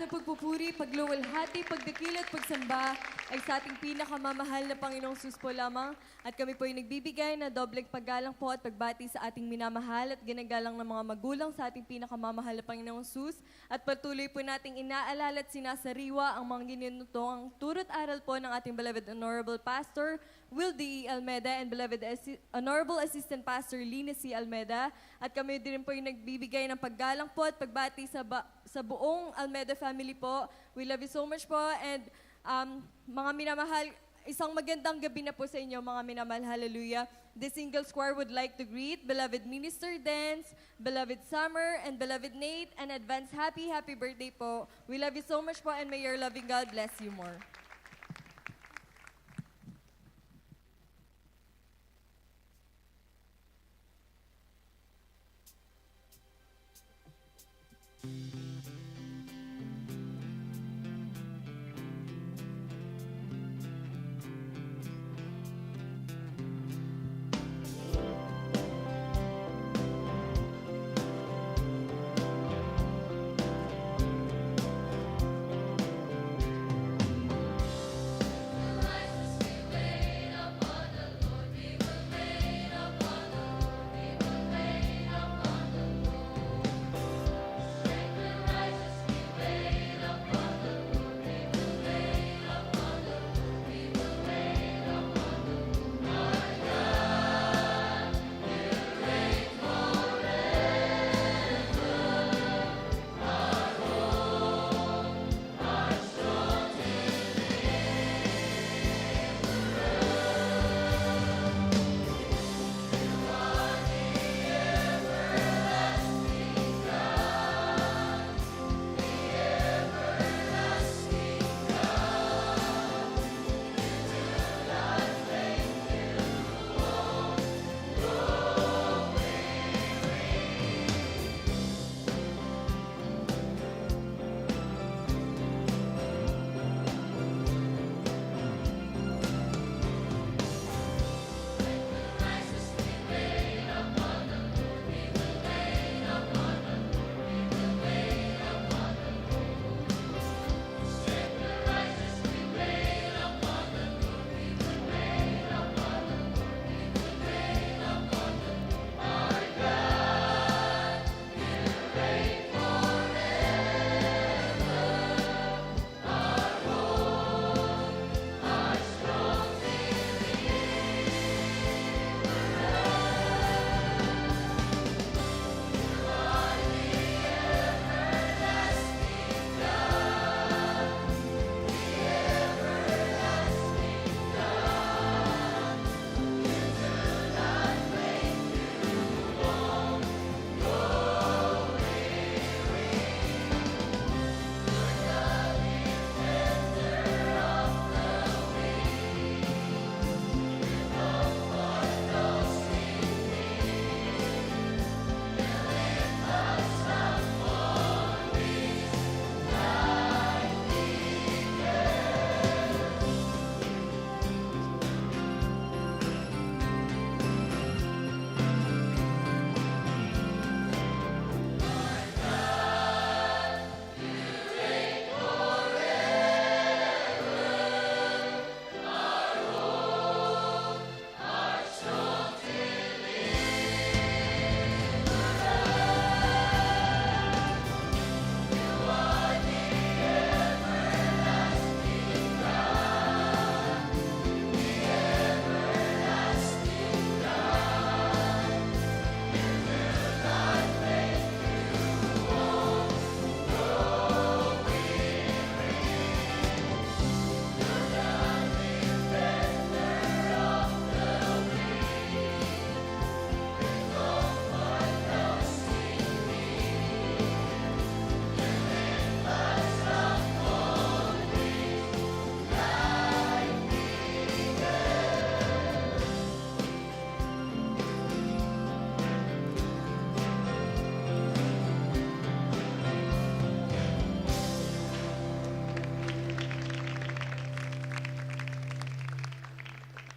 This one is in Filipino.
ng pagpupuri, pagluwalhati, pagdakil at pagsamba ay sa ating pinakamamahal na Panginoong Sus po lamang. At kami po ay nagbibigay na dobleng paggalang po at pagbati sa ating minamahal at ginagalang ng mga magulang sa ating pinakamamahal na Panginoong Sus. At patuloy po nating inaalala at sinasariwa ang mga ginunutong turot aral po ng ating beloved Honorable Pastor Will D. Almeda and beloved Honorable Assistant Pastor Lina C. Almeda. At kami din po yung nagbibigay ng paggalang po at pagbati sa buong Almeda family po. We love you so much po. And mga minamahal, isang magandang gabi na po sa inyo mga minamahal. Hallelujah. The Single Square would like to greet beloved Minister Dance, beloved Summer, and beloved Nate, and advance happy birthday po. We love you so much po and may your loving God bless you more.